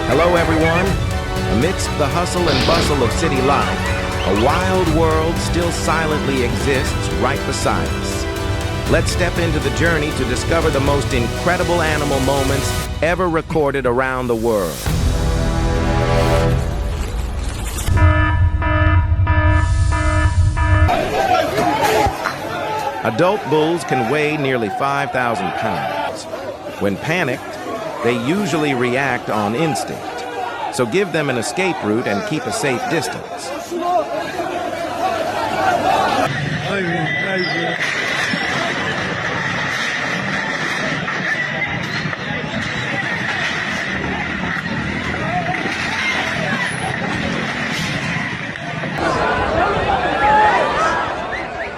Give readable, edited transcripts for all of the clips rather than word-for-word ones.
Hello everyone. Amidst the hustle and bustle of city life, a wild world still silently exists right beside us. Let's step into the journey to discover the most incredible animal moments ever recorded around the world. Adult bulls can weigh nearly 5,000 pounds. When panicked, they usually react on instinct. So give them an escape route and keep a safe distance.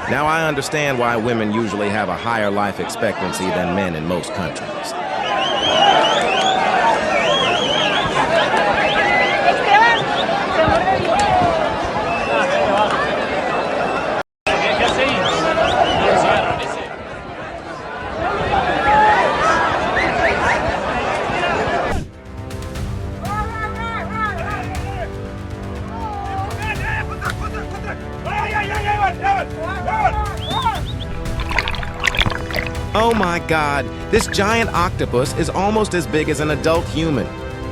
Now I understand why women usually have a higher life expectancy than men in most countries. Oh my God, this giant octopus is almost as big as an adult human.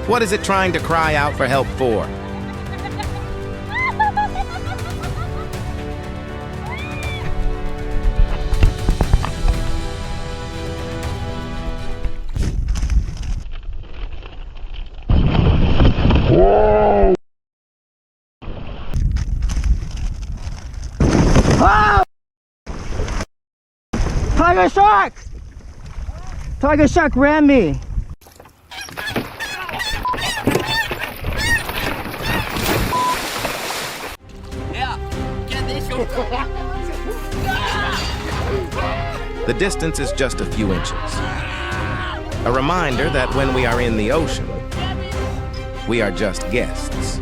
What is it trying to cry out for help for? Whoa! Ah! Tiger shark! Tiger shark ran me. The distance is just a few inches. A reminder that when we are in the ocean, we are just guests.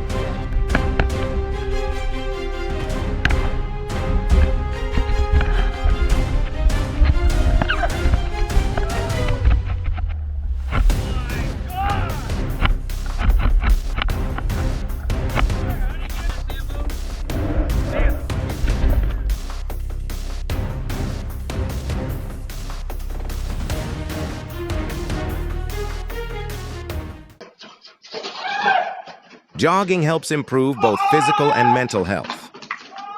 Jogging helps improve both physical and mental health.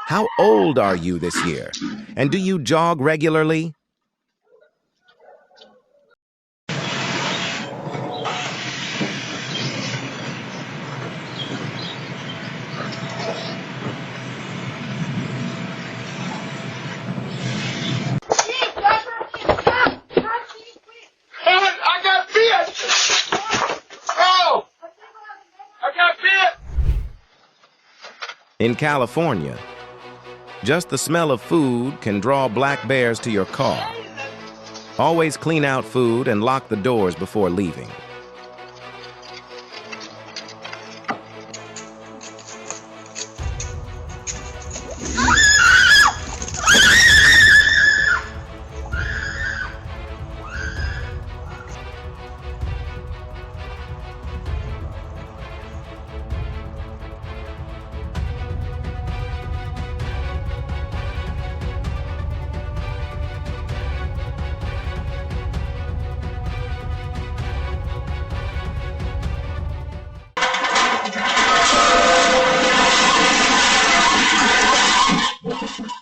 How old are you this year? And do you jog regularly? In California, just the smell of food can draw black bears to your car. Always clean out food and lock the doors before leaving.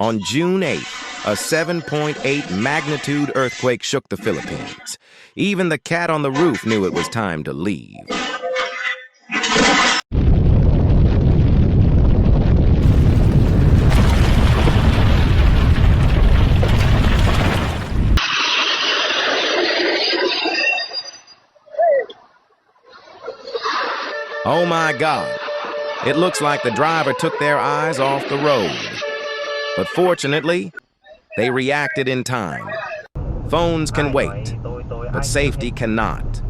On June 8th, a 7.8 magnitude earthquake shook the Philippines. Even the cat on the roof knew it was time to leave. Oh my God, it looks like the driver took their eyes off the road. But fortunately, they reacted in time. Phones can wait, but safety cannot.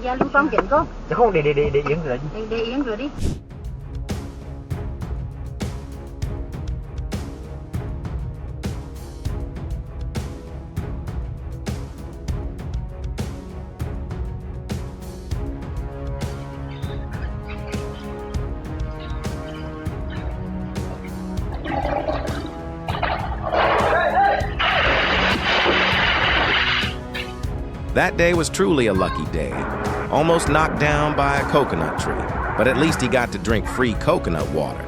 Dạ Lưu Phong chỉnh cô. Dạ không, để Yến rửa. Để Yến rửa đi. That day was truly a lucky day. Almost knocked down by a coconut tree, but at least he got to drink free coconut water.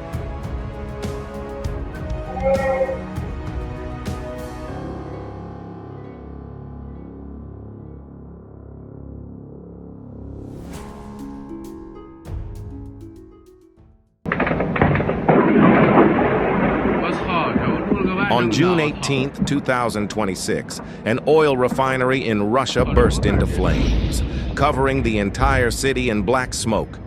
On June 18, 2026, an oil refinery in Russia burst into flames, covering the entire city in black smoke.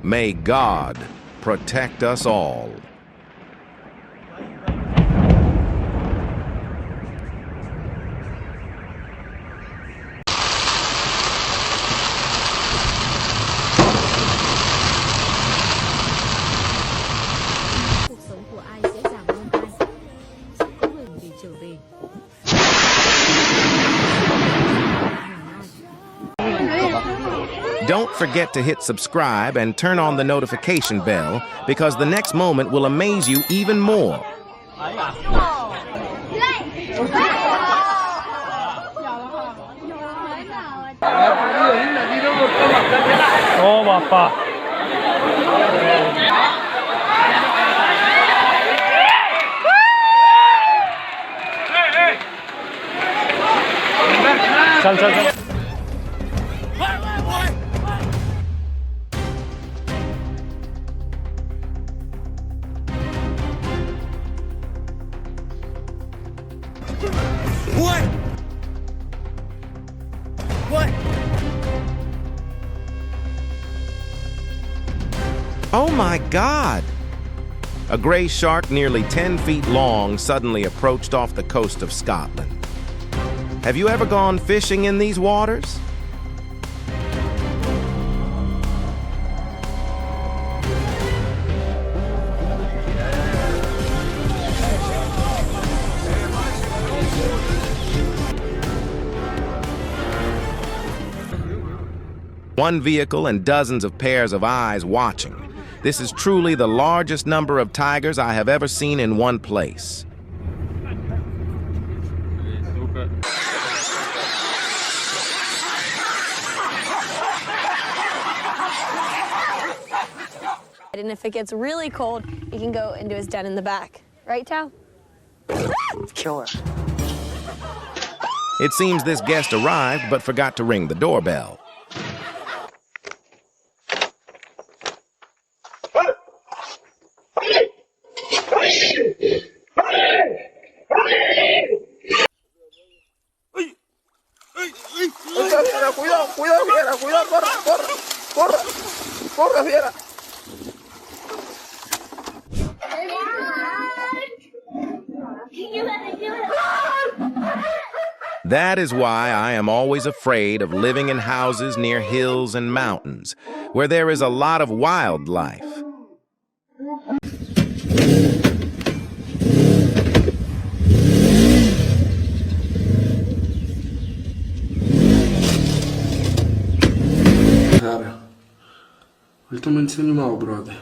May God protect us all. Don't forget to hit subscribe and turn on the notification bell because the next moment will amaze you even more. Oh, Papa. Sal. What? Oh my God! A gray shark nearly 10 feet long suddenly approached off the coast of Scotland. Have you ever gone fishing in these waters? One vehicle and dozens of pairs of eyes watching. This is truly the largest number of tigers I have ever seen in one place. And if it gets really cold, he can go into his den in the back. Right, Tao? Sure. It seems this guest arrived but forgot to ring the doorbell. Cuidado, corre, fiera. That is why I am always afraid of living in houses near hills and mountains, where there is a lot of wildlife. Cara, vai tomando esse animal, brother.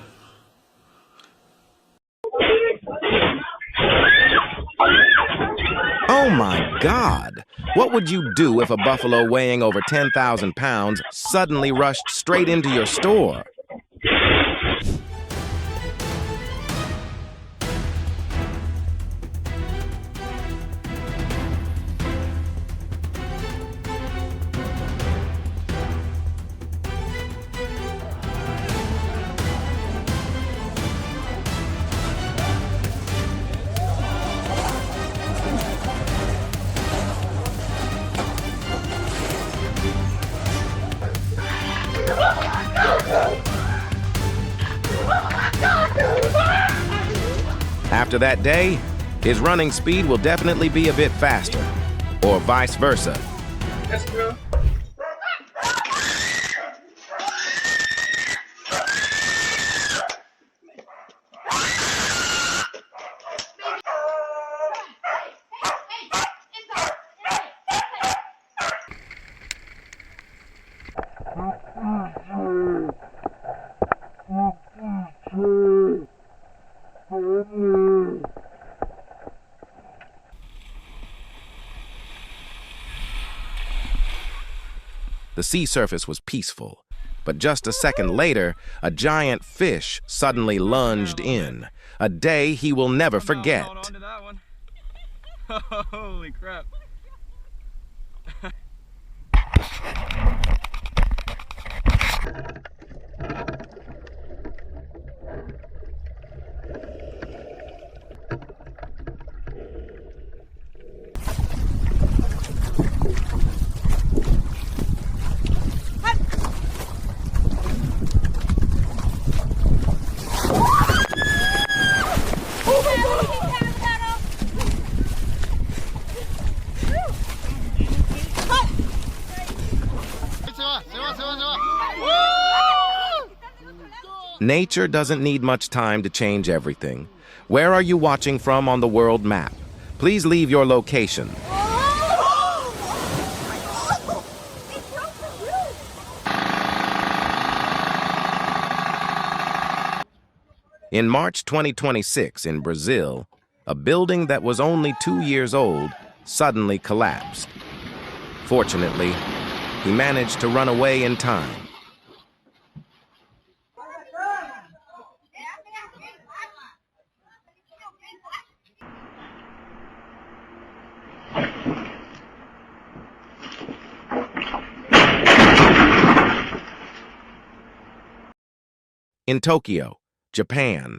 Oh my God! What would you do if a buffalo weighing over 10,000 pounds suddenly rushed straight into your store? After that day, his running speed will definitely be a bit faster, or vice versa. Yes, bro. The sea surface was peaceful. But just a second later, a giant fish suddenly lunged in. A day he will never forget. Hold on to that one. Holy crap. Nature doesn't need much time to change everything. Where are you watching from on the world map? Please leave your location. In March 2026 in Brazil, a building that was only 2 years old suddenly collapsed. Fortunately, he managed to run away in time. In Tokyo, Japan,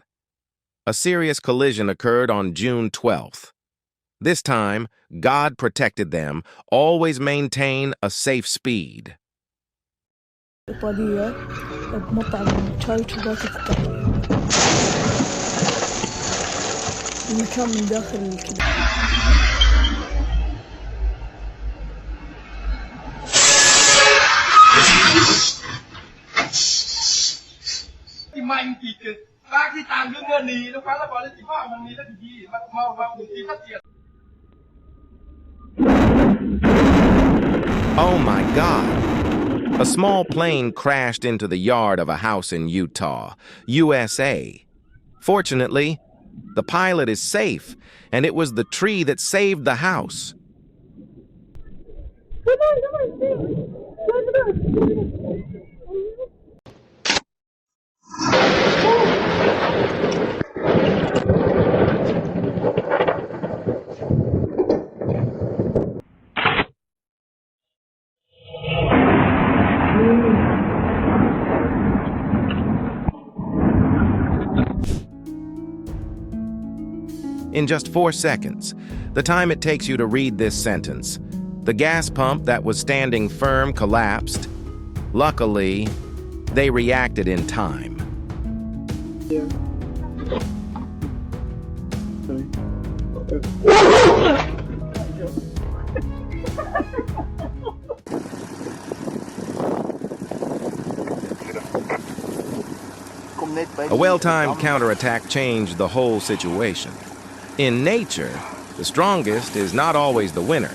a serious collision occurred on June 12th. This time, God protected them. Always maintain a safe speed. Oh my God! A small plane crashed into the yard of a house in Utah, USA. Fortunately, the pilot is safe, and it was the tree that saved the house. In just 4 seconds, the time it takes you to read this sentence, the gas pump that was standing firm collapsed. Luckily, they reacted in time. A well-timed counterattack changed the whole situation. In nature, the strongest is not always the winner.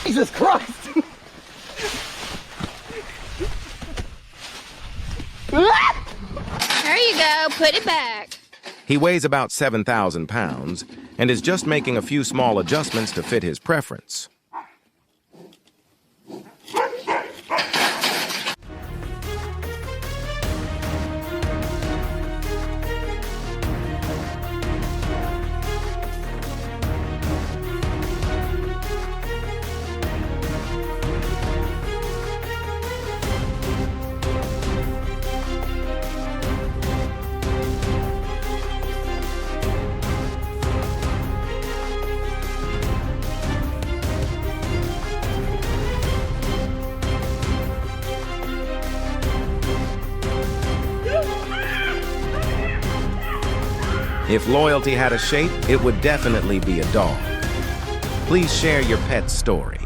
Jesus Christ! There you go, put it back. He weighs about 7,000 pounds and is just making a few small adjustments to fit his preference. If loyalty had a shape, it would definitely be a dog. Please share your pet's story.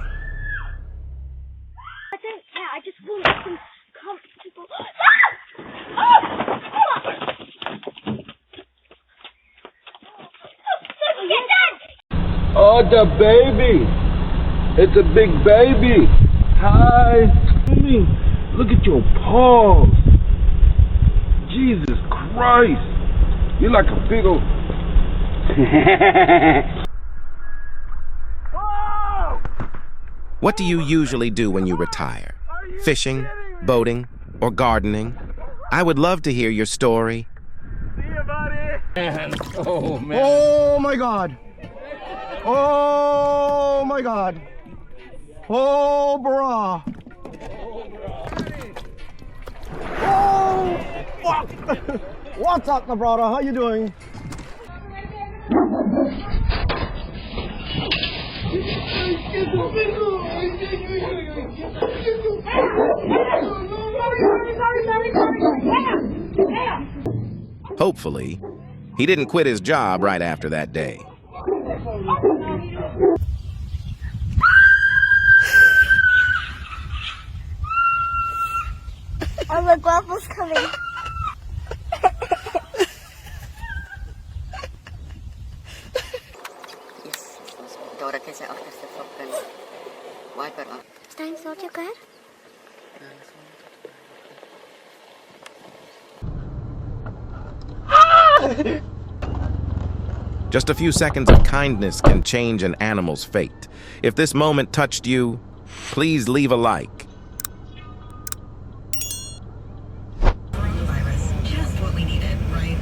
I just want some comfortable. Oh, the baby! It's a big baby! Hi! Look at your paws! Jesus Christ! You're like a big old... What do you usually do when you retire? Fishing, boating, or gardening? I would love to hear your story. See you, buddy. Oh, man. Oh my God. Oh my God. Oh, brah. Oh, fuck. What's up, my brother? How you doing? Hopefully, he didn't quit his job right after that day. Oh, the guava's coming. Staying so good? Just a few seconds of kindness can change an animal's fate. If this moment touched you, please leave a like. Coronavirus, just what we needed, right?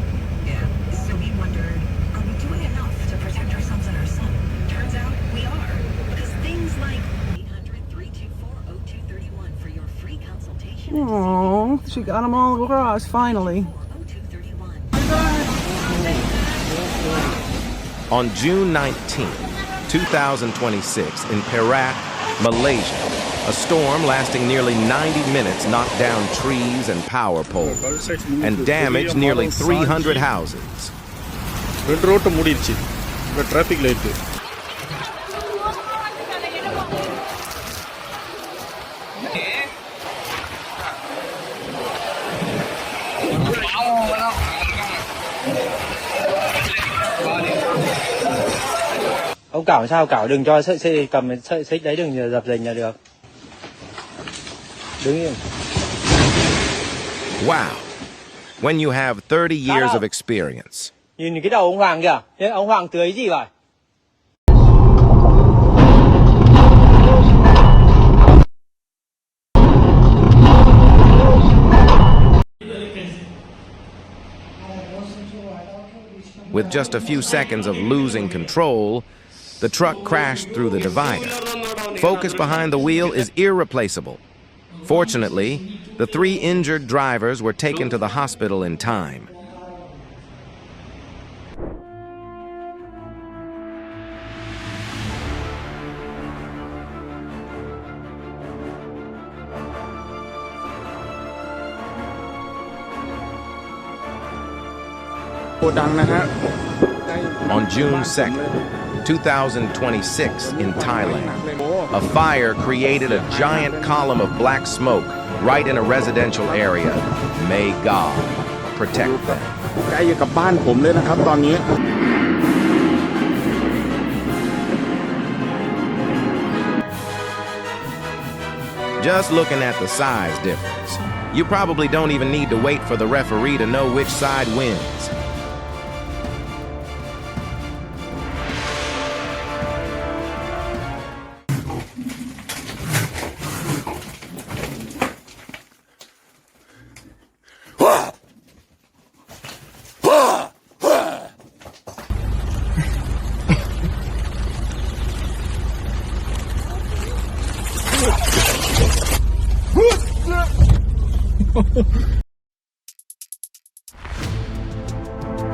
Yeah. So we wondered, are we doing enough to protect ourselves and our son? Turns out we are. Because things like 800-324-0231 for your free consultation. Oh, she got them all across finally. 0231. On June 19, 2026, in Perak, Malaysia, a storm lasting nearly 90 minutes knocked down trees and power poles and damaged nearly 300 houses. Traffic light. Ông cảo sao cảo, đừng cho xe cầm xích đấy, đừng dập dềnh là được. Đứng yên. Wow. When you have 30 years of experience. Nhìn cái đầu ông Hoàng kìa. Thế ông Hoàng tưới gì vậy? With just a few seconds of losing control, the truck crashed through the divider. Focus behind the wheel is irreplaceable. Fortunately, the 3 injured drivers were taken to the hospital in time. On June 2nd, 2026 in Thailand, a fire created a giant column of black smoke right in a residential area. May God protect them. ใกล้กับบ้านผมเลยนะครับตอนนี้ Just looking at the size difference, you probably don't even need to wait for the referee to know which side wins.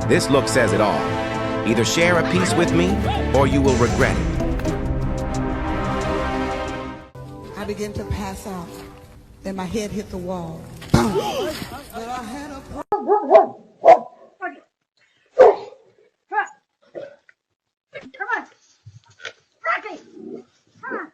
This look says it all. Either share a piece with me, or you will regret it. I began to pass out. Then my head hit the wall. But I had a Come on. Rocky. Come on.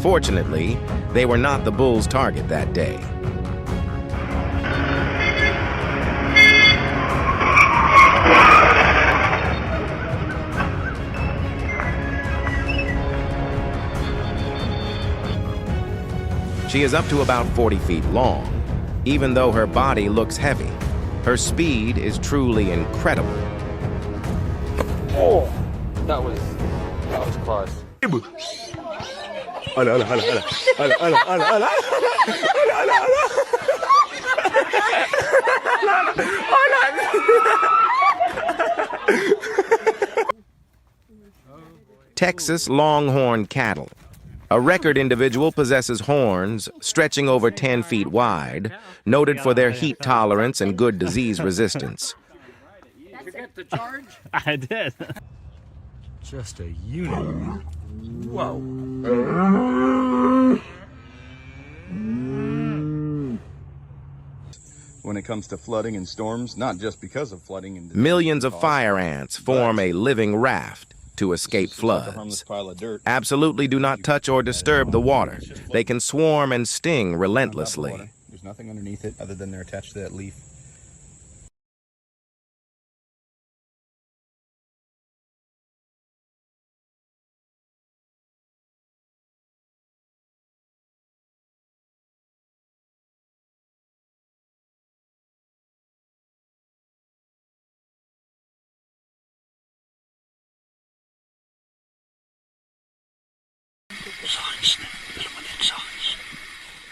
Fortunately, they were not the bull's target that day. She is up to about 40 feet long. Even though her body looks heavy, her speed is truly incredible. Oh, that was close. Texas Longhorn cattle. A record individual possesses horns stretching over 10 feet wide, noted for their heat tolerance and good disease resistance. Did you get the charge? I did. Just a unit. Whoa. When it comes to flooding and storms, not just because of flooding and Millions of fire ants form a living raft to escape floods. Absolutely do not touch or disturb the water. They can swarm and sting relentlessly. There's nothing underneath it other than they're attached to that leaf.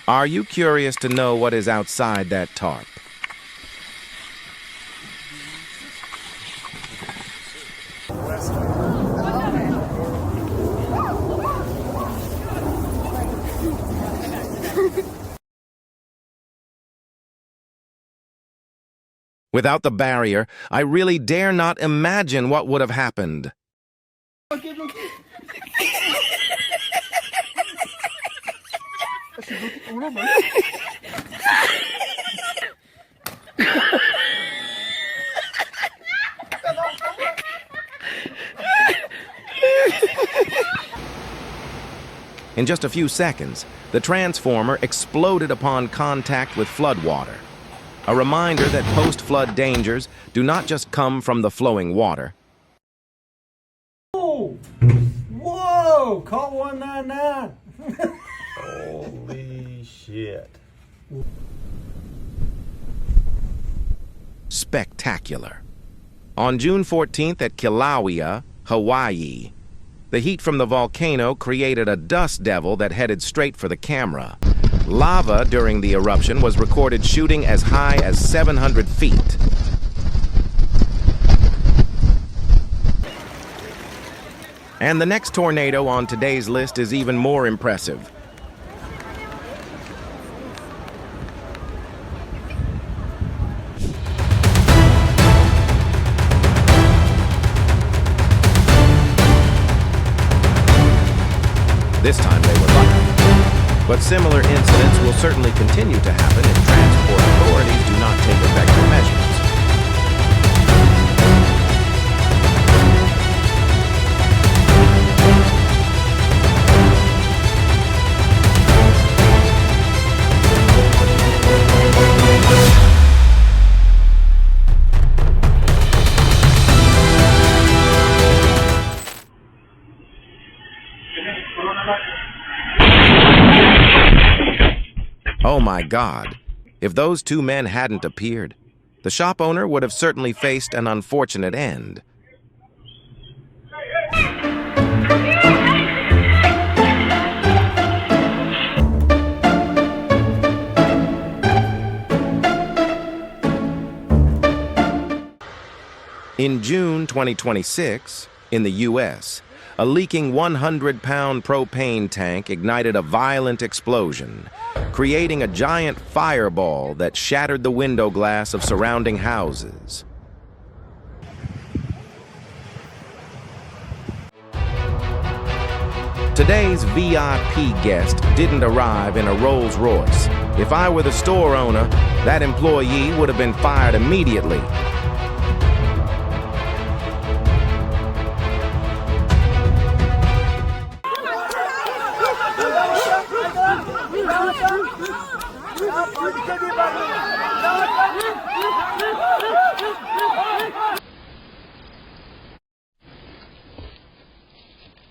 Are you curious to know what is outside that tarp? Without the barrier, I really dare not imagine what would have happened. In just a few seconds, the transformer exploded upon contact with floodwater. A reminder that post-flood dangers do not just come from the flowing water. Whoa! Whoa! Call 199. Holy shit. Spectacular. On June 14th at Kilauea, Hawaii, the heat from the volcano created a dust devil that headed straight for the camera. Lava during the eruption was recorded shooting as high as 700 feet. And the next tornado on today's list is even more impressive. This time they were lucky. But similar incidents will certainly continue to happen if transport authorities do not take effective measures. Oh my God, if those two men hadn't appeared, the shop owner would have certainly faced an unfortunate end. In June 2026, in the U.S., a leaking 100-pound propane tank ignited a violent explosion, creating a giant fireball that shattered the window glass of surrounding houses. Today's VIP guest didn't arrive in a Rolls Royce. If I were the store owner, that employee would have been fired immediately.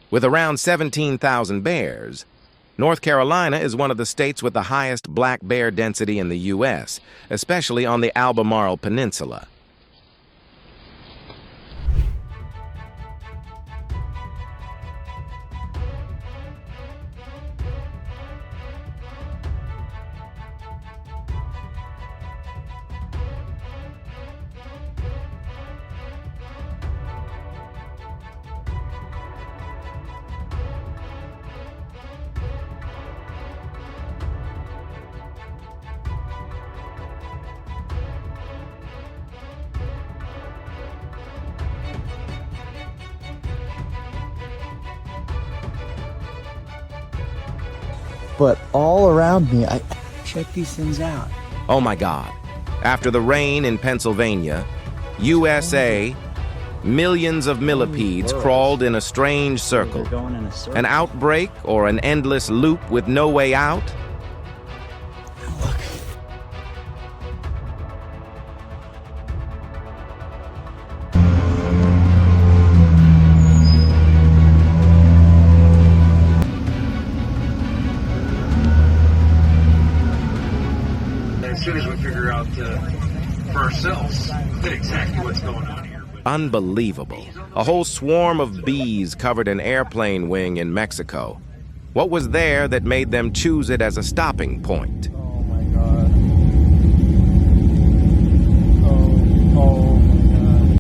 With around 17,000 bears, North Carolina is one of the states with the highest black bear density in the U.S., especially on the Albemarle Peninsula. But all around me, I check these things out. Oh my God. After the rain in Pennsylvania, USA, millions of millipedes crawled in a strange circle. An outbreak or an endless loop with no way out? Look. As soon as we figure out for ourselves exactly what's going on here. Unbelievable. A whole swarm of bees covered an airplane wing in Mexico. What was there that made them choose it as a stopping point? Oh my God. Oh my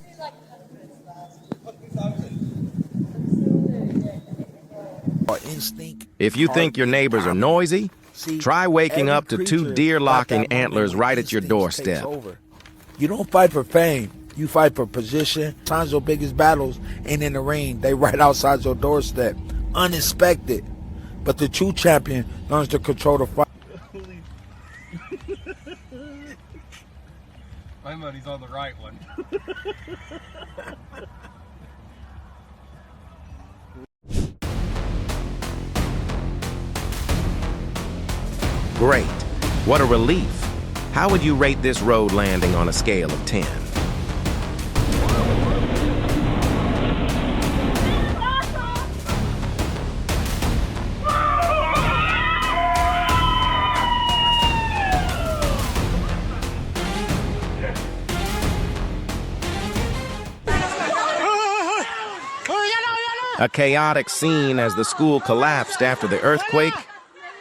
God. Instinct. If you think your neighbors are noisy, try waking up to two deer-locking antlers right at your doorstep. You don't fight for fame. You fight for position. Sometimes your biggest battles ain't in the ring. They right outside your doorstep. Unexpected. But the true champion learns to control the fight. My money's on the right one. Great. What a relief. How would you rate this road landing on a scale of 10? A chaotic scene as the school collapsed after the earthquake.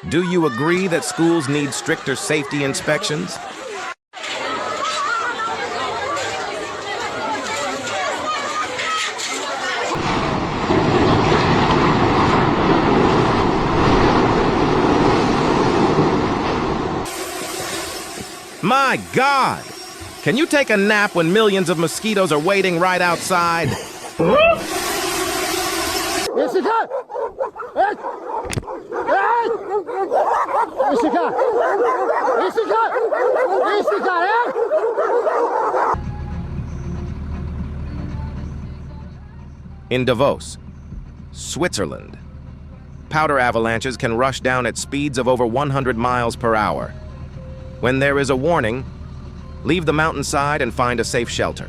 Do you agree that schools need stricter safety inspections? My God! Can you take a nap when millions of mosquitoes are waiting right outside? In Davos, Switzerland, powder avalanches can rush down at speeds of over 100 miles per hour. When there is a warning, leave the mountainside and find a safe shelter.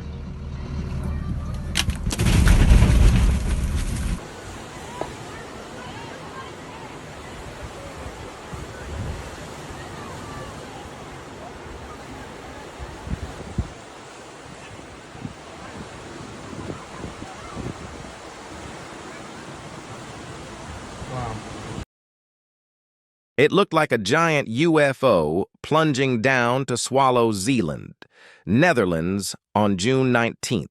It looked like a giant UFO plunging down to swallow Zeeland, Netherlands, on June 19th.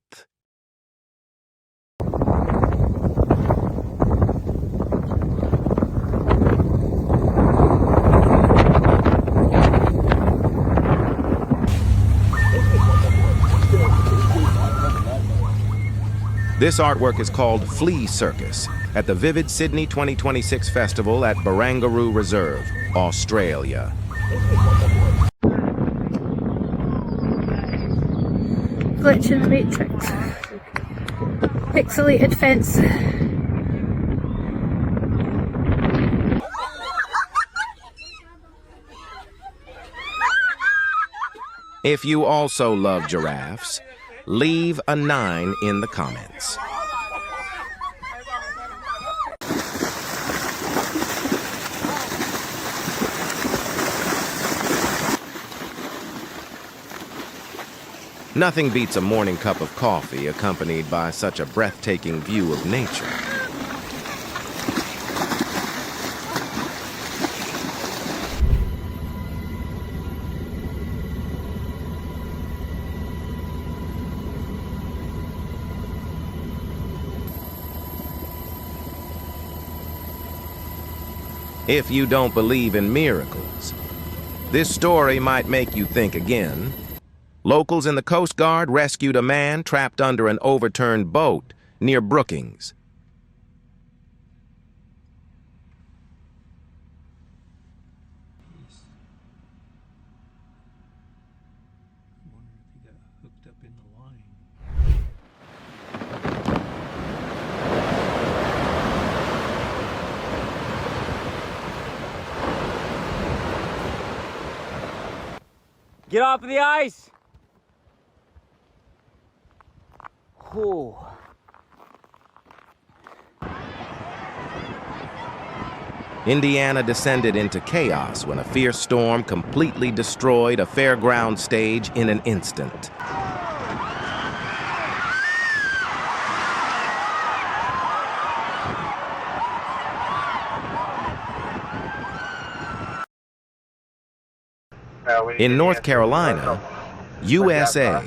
This artwork is called Flea Circus at the Vivid Sydney 2026 Festival at Barangaroo Reserve, Australia. Glitch in the Matrix. Pixelated fence. If you also love giraffes, leave a 9 in the comments. Nothing beats a morning cup of coffee accompanied by such a breathtaking view of nature. If you don't believe in miracles, this story might make you think again. Locals in the Coast Guard rescued a man trapped under an overturned boat near Brookings. Get off of the ice! Whew. Indiana descended into chaos when a fierce storm completely destroyed a fairground stage in an instant. In North Carolina, USA,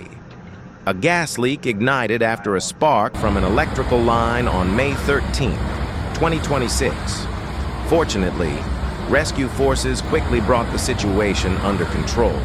a gas leak ignited after a spark from an electrical line on May 13, 2026. Fortunately, rescue forces quickly brought the situation under control.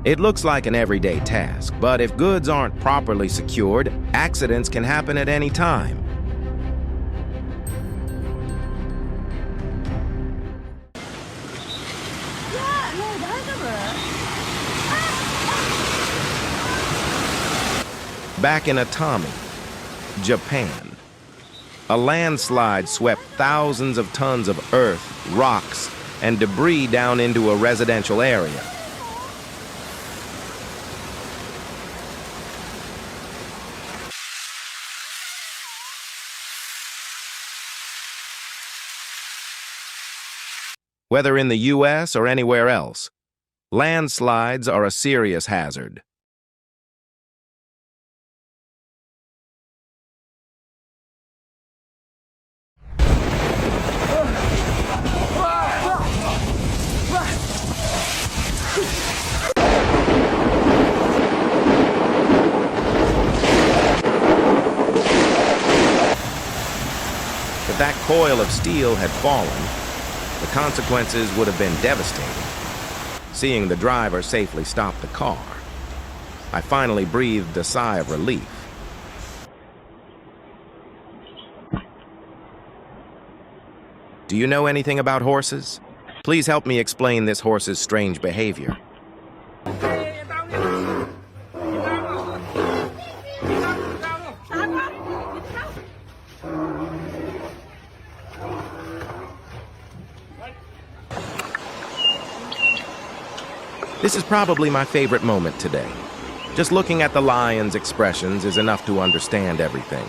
It looks like an everyday task, but if goods aren't properly secured, accidents can happen at any time. Back in Atami, Japan, a landslide swept thousands of tons of earth, rocks, and debris down into a residential area. Whether in the U.S. or anywhere else, landslides are a serious hazard. If that coil of steel had fallen, the consequences would have been devastating. Seeing the driver safely stop the car, I finally breathed a sigh of relief. Do you know anything about horses? Please help me explain this horse's strange behavior. This is probably my favorite moment today. Just looking at the lion's expressions is enough to understand everything.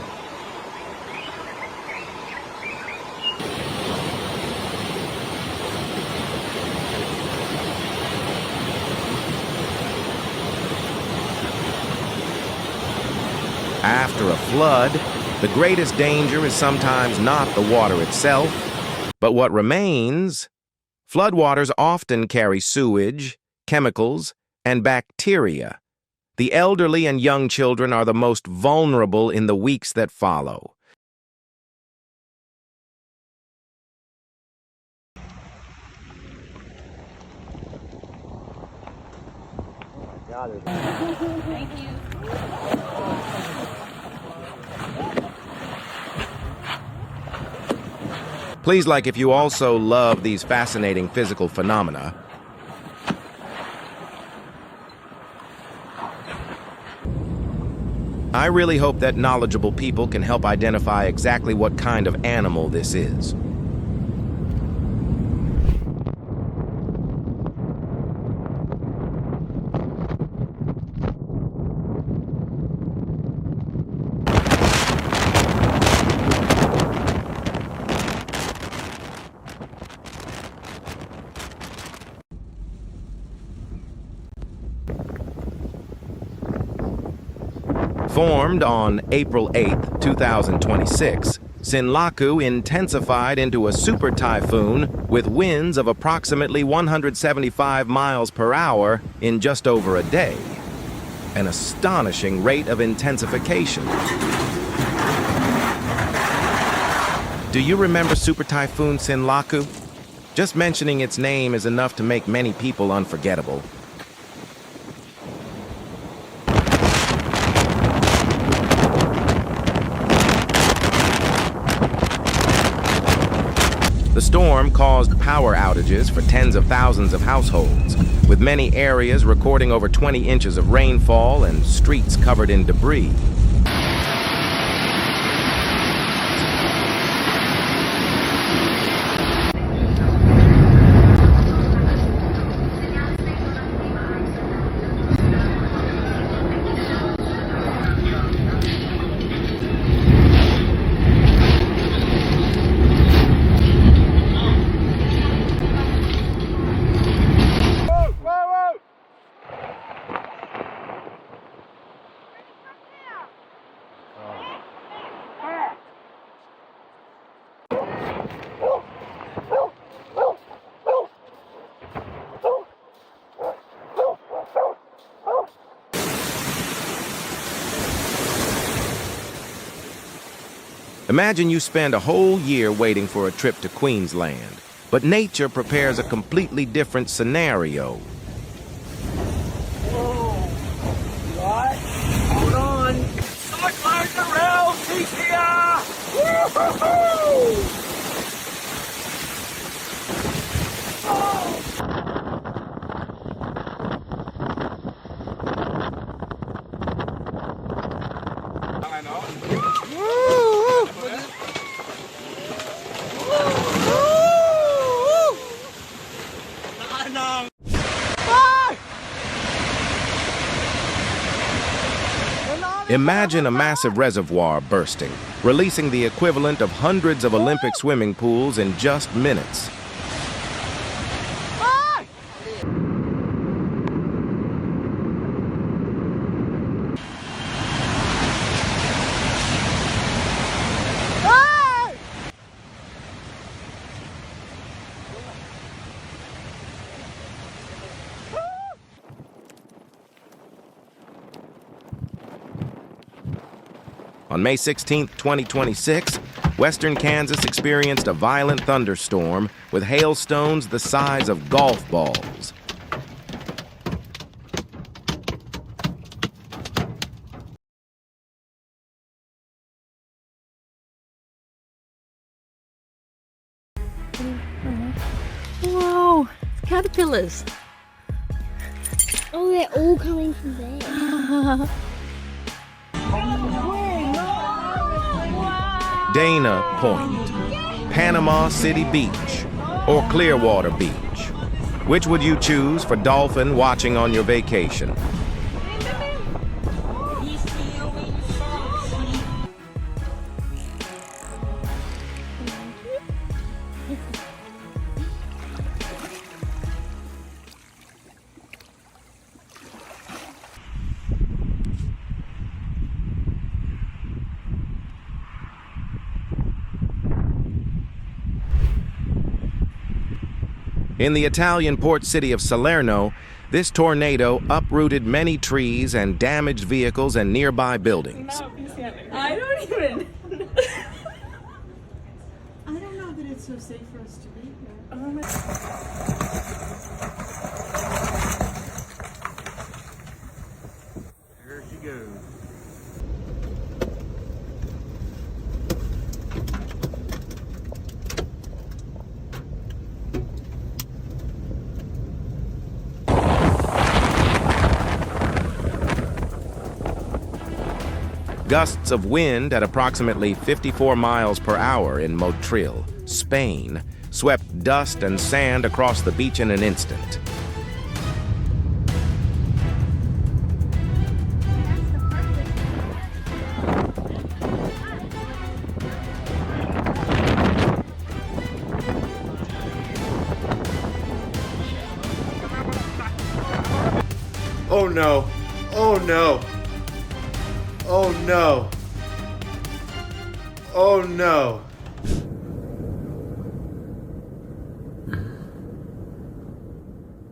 After a flood, the greatest danger is sometimes not the water itself, but what remains. Floodwaters often carry sewage, chemicals, and bacteria. The elderly and young children are the most vulnerable in the weeks that follow. Thank you. Please like if you also love these fascinating physical phenomena. I really hope that knowledgeable people can help identify exactly what kind of animal this is. Formed on April 8, 2026, Sinlaku intensified into a super typhoon with winds of approximately 175 miles per hour in just over a day. An astonishing rate of intensification. Do you remember Super Typhoon Sinlaku? Just mentioning its name is enough to make many people unforgettable. The storm caused power outages for tens of thousands of households, with many areas recording over 20 inches of rainfall and streets covered in debris. Imagine you spend a whole year waiting for a trip to Queensland, but nature prepares a completely different scenario. Whoa! What? Hold on! Someone climb the rails! He's here! Woo-hoo-hoo! Imagine a massive reservoir bursting, releasing the equivalent of hundreds of Olympic swimming pools in just minutes. On May 16, 2026, western Kansas experienced a violent thunderstorm with hailstones the size of golf balls. Whoa, it's caterpillars. Oh, they're all coming from there. Dana Point, Panama City Beach, or Clearwater Beach. Which would you choose for dolphin watching on your vacation? In the Italian port city of Salerno, this tornado uprooted many trees and damaged vehicles and nearby buildings. I don't even. I don't know that it's so safe for us to be here. Here she goes. Gusts of wind at approximately 54 miles per hour in Motril, Spain, swept dust and sand across the beach in an instant. Oh no! Oh no! Oh no. Oh no.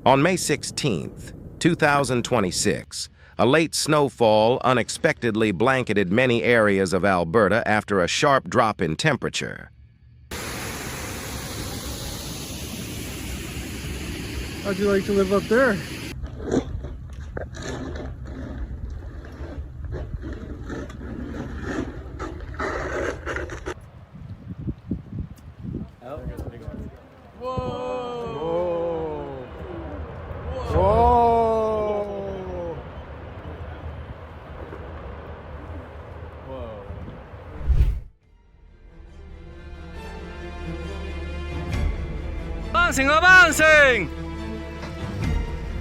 On May 16th, 2026, a late snowfall unexpectedly blanketed many areas of Alberta after a sharp drop in temperature. How'd you like to live up there? Bouncing!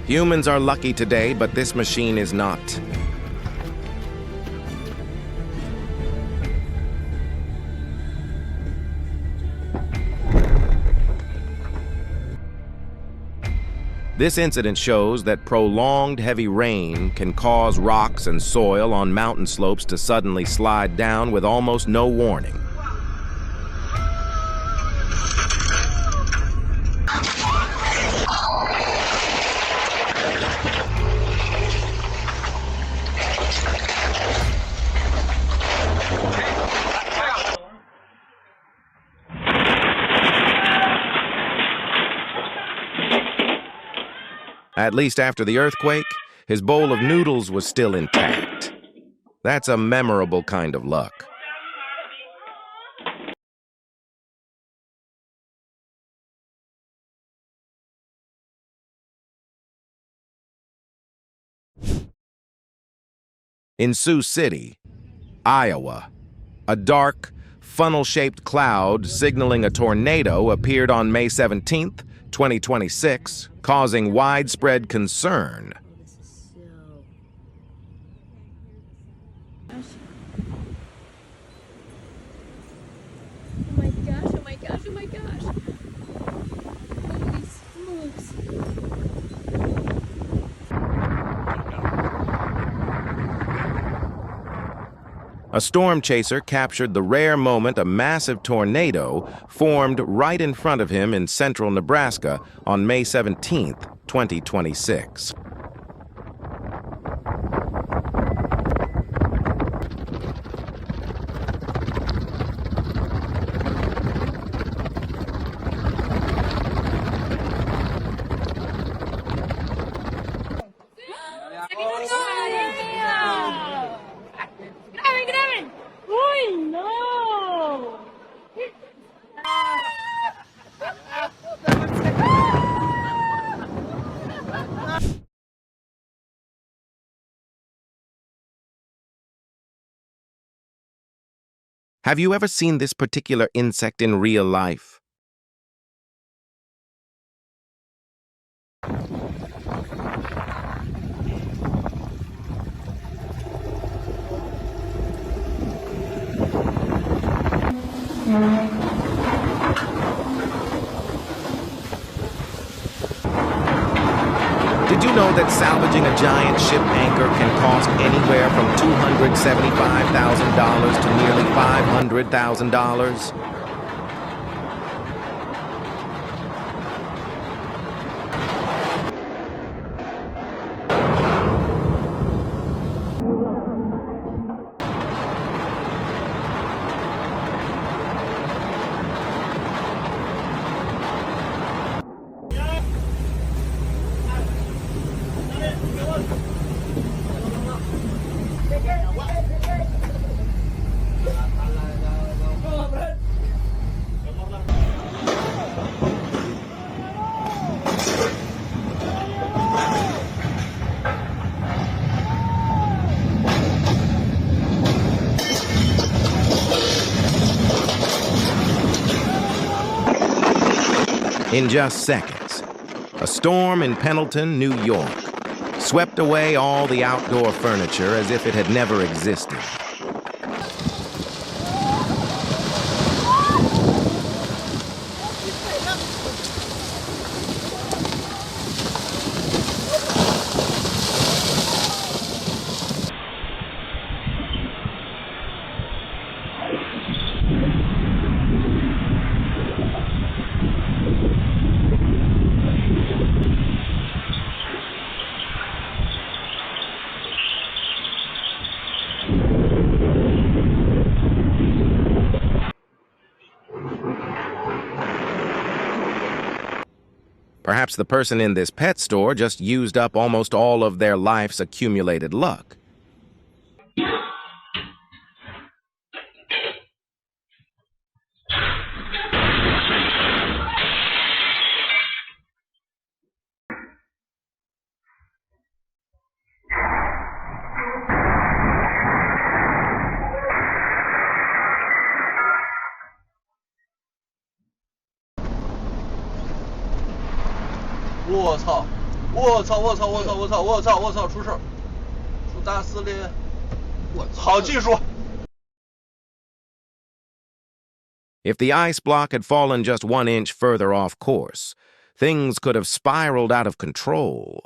Humans are lucky today, but this machine is not. This incident shows that prolonged heavy rain can cause rocks and soil on mountain slopes to suddenly slide down with almost no warning. At least after the earthquake, his bowl of noodles was still intact. That's a memorable kind of luck. In Sioux City, Iowa, a dark, funnel-shaped cloud signaling a tornado appeared on May 17th, 2026, causing widespread concern. Oh my gosh, oh my gosh, oh my gosh. Holy smokes. A storm chaser captured the rare moment a massive tornado formed right in front of him in central Nebraska on May 17, 2026. Have you ever seen this particular insect in real life? Did you know that salvaging a giant ship anchor can cost anywhere from $275,000 to nearly $500,000? In just seconds, a storm in Pendleton, New York, swept away all the outdoor furniture as if it had never existed. Perhaps the person in this pet store just used up almost all of their life's accumulated luck.我操！我操！我操！我操！我操！我操！我操！出事！出大事了！我操！好技术！ If the ice block had fallen just 1 inch further off course, things could have spiraled out of control.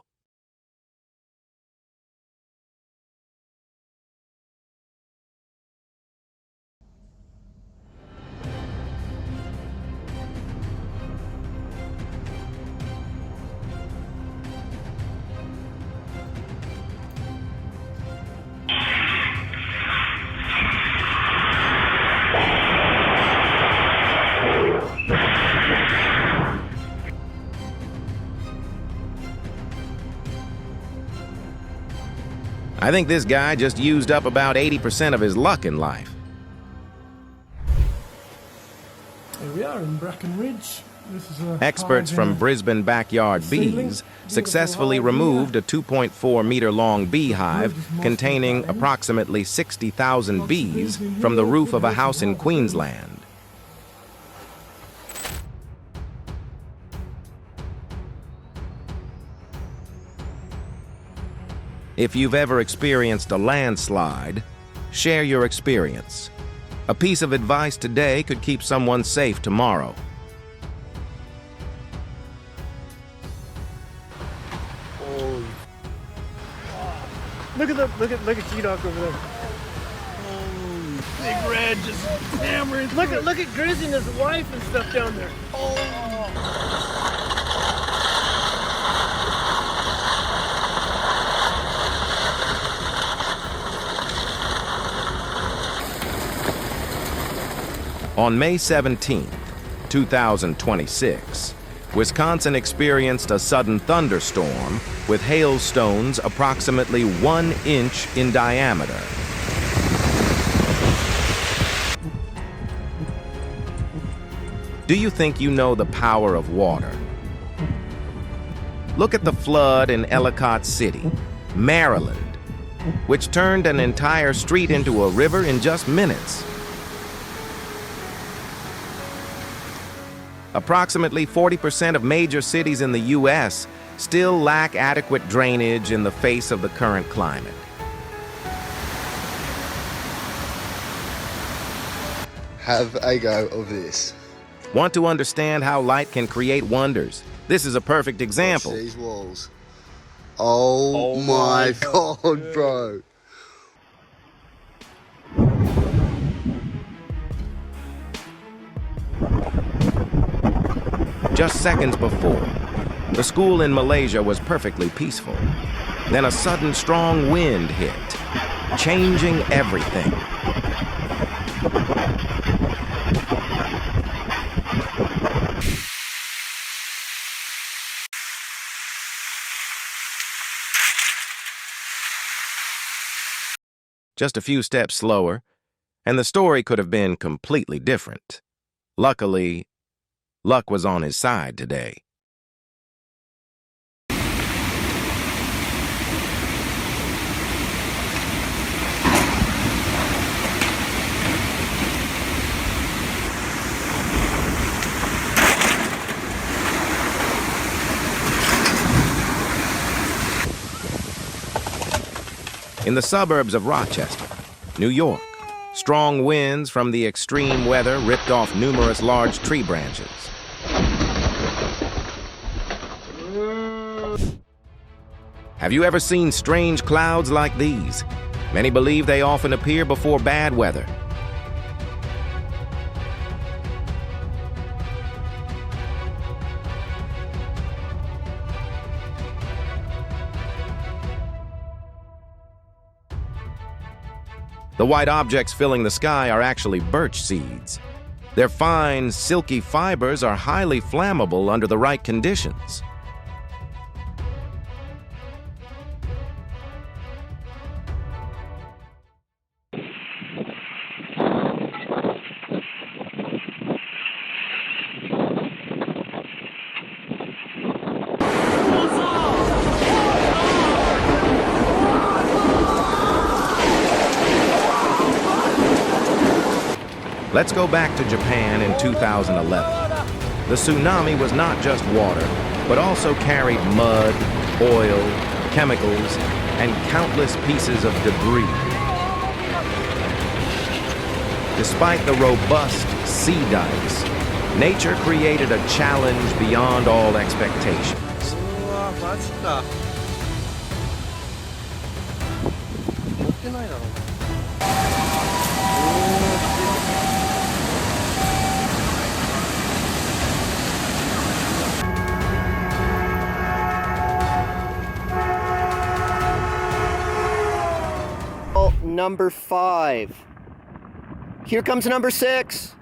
I think this guy just used up about 80% of his luck in life. Here we are in Brackenridge. This is a Experts from Brisbane Backyard Bees successfully removed a 2.4-meter-long beehive containing approximately 60,000 bees from the roof of a house in Queensland. If you've ever experienced a landslide, share your experience. A piece of advice today could keep someone safe tomorrow. Look at G-Doc over there. Oh, Big Red just hammering. Look at Grizzy and his wife and stuff down there. On May 17, 2026, Wisconsin experienced a sudden thunderstorm with hailstones approximately 1 inch in diameter. Do you think you know the power of water? Look at the flood in Ellicott City, Maryland, which turned an entire street into a river in just minutes. Approximately 40% of major cities in the U.S. still lack adequate drainage in the face of the current climate. Have a go of this. Want to understand how light can create wonders? This is a perfect example. Watch these walls. Oh my God, bro. Just seconds before, the school in Malaysia was perfectly peaceful. Then a sudden strong wind hit, changing everything. Just a few steps slower, and the story could have been completely different. Luckily, luck was on his side today. In the suburbs of Rochester, New York, strong winds from the extreme weather ripped off numerous large tree branches. Have you ever seen strange clouds like these? Many believe they often appear before bad weather. The white objects filling the sky are actually birch seeds. Their fine, silky fibers are highly flammable under the right conditions. Let's go back to Japan in 2011. The tsunami was not just water, but also carried mud, oil, chemicals, and countless pieces of debris. Despite the robust sea dikes, nature created a challenge beyond all expectations. Number 5. Here comes number 6.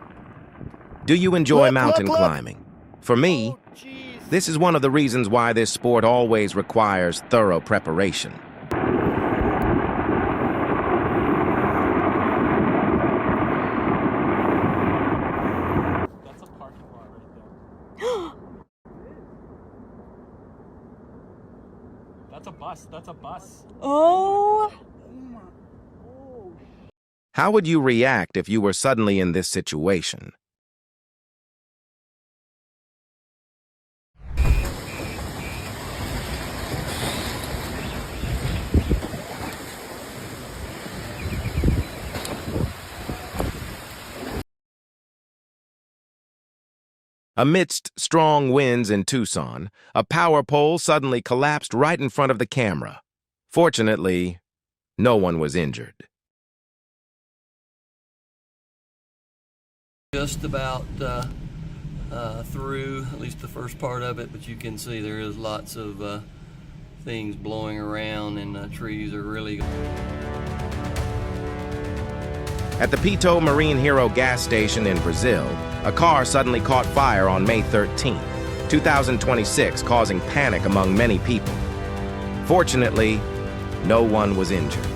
Do you enjoy Look, mountain look. climbing? For me, this is one of the reasons why this sport always requires thorough preparation. That's a parking lot right there. That's a bus. That's a bus. Oh. How would you react if you were suddenly in this situation? Amidst strong winds in Tucson, a power pole suddenly collapsed right in front of the camera. Fortunately, no one was injured. Just about through, at least the first part of it, but you can see there is lots of things blowing around, and trees are really... At the Pito Marine Hero gas station in Brazil, a car suddenly caught fire on May 13, 2026, causing panic among many people. Fortunately, no one was injured.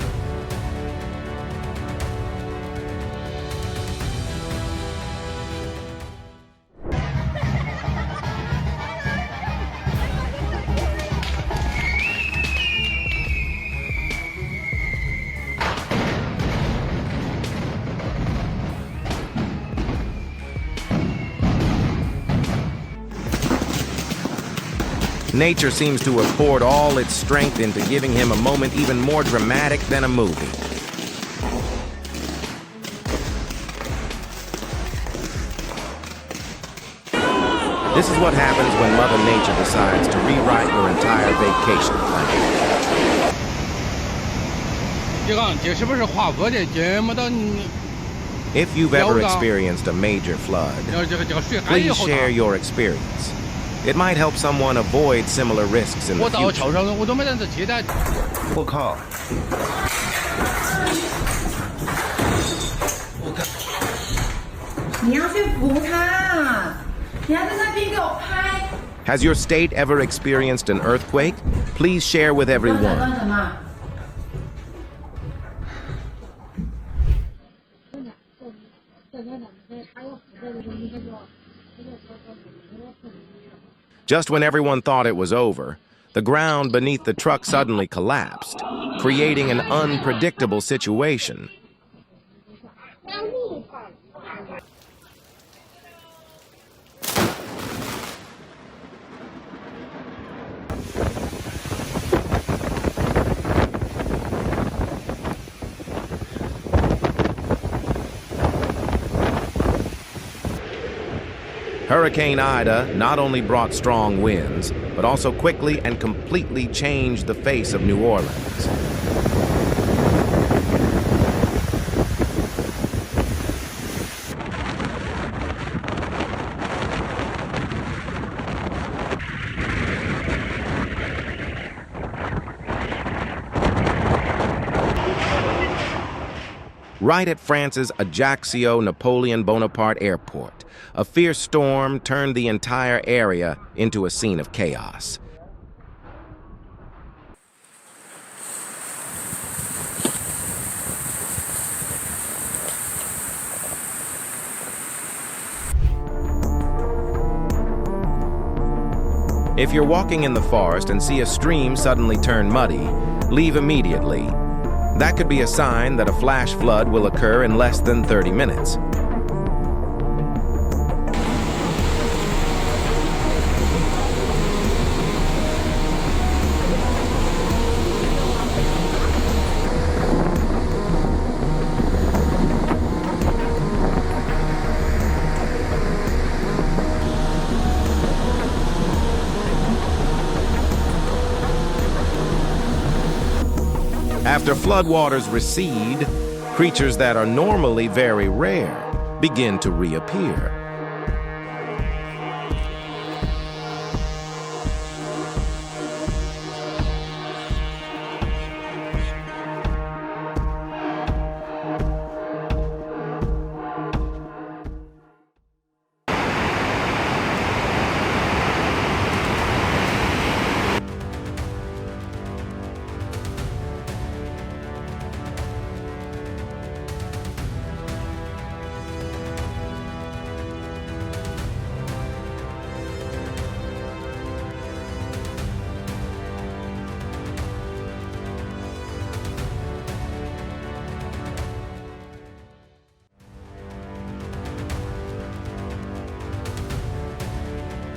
Nature seems to have poured all its strength into giving him a moment even more dramatic than a movie. This is what happens when Mother Nature decides to rewrite your entire vacation plan. If you've ever experienced a major flood, please share your experience. It might help someone avoid similar risks in the future. 我靠！ 你要去扶他，你要在那边给我拍。 Has your state ever experienced an earthquake? Please share with everyone. Just when everyone thought it was over, the ground beneath the truck suddenly collapsed, creating an unpredictable situation. Hurricane Ida not only brought strong winds, but also quickly and completely changed the face of New Orleans. right at France's Ajaccio Napoleon Bonaparte Airport. A fierce storm turned the entire area into a scene of chaos. If you're walking in the forest and see a stream suddenly turn muddy, leave immediately. That could be a sign that a flash flood will occur in less than 30 minutes. After floodwaters recede, creatures that are normally very rare begin to reappear.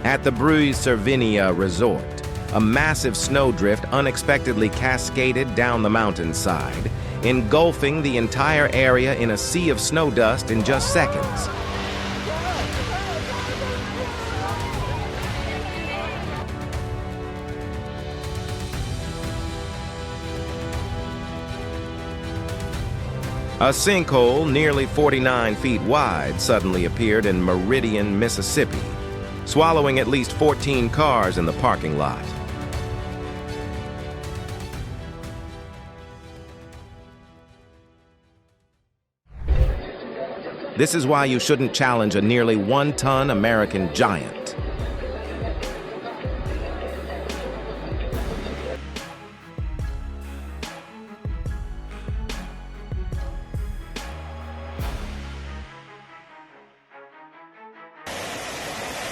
At the Bruy-Cervinia Resort, a massive snowdrift unexpectedly cascaded down the mountainside, engulfing the entire area in a sea of snow dust in just seconds. A sinkhole nearly 49 feet wide suddenly appeared in Meridian, Mississippi, swallowing at least 14 cars in the parking lot. This is why you shouldn't challenge a nearly 1-ton American giant.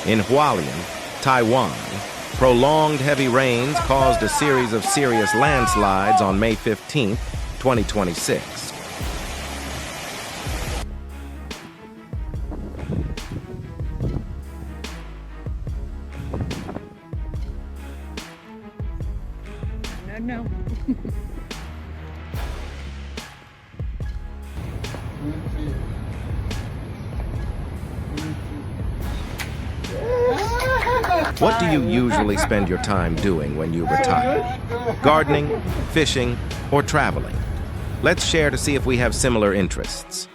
In Hualien, Taiwan, prolonged heavy rains caused a series of serious landslides on May 15, 2026. No. What do you usually spend your time doing when you retire? Gardening, fishing, or traveling? Let's share to see if we have similar interests.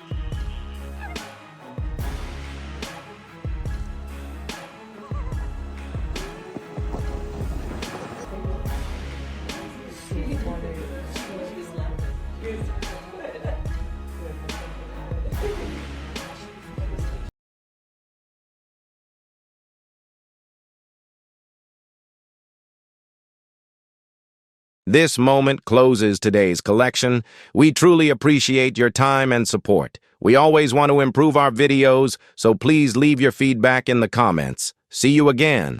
This moment closes today's collection. We truly appreciate your time and support. We always want to improve our videos, so please leave your feedback in the comments. See you again.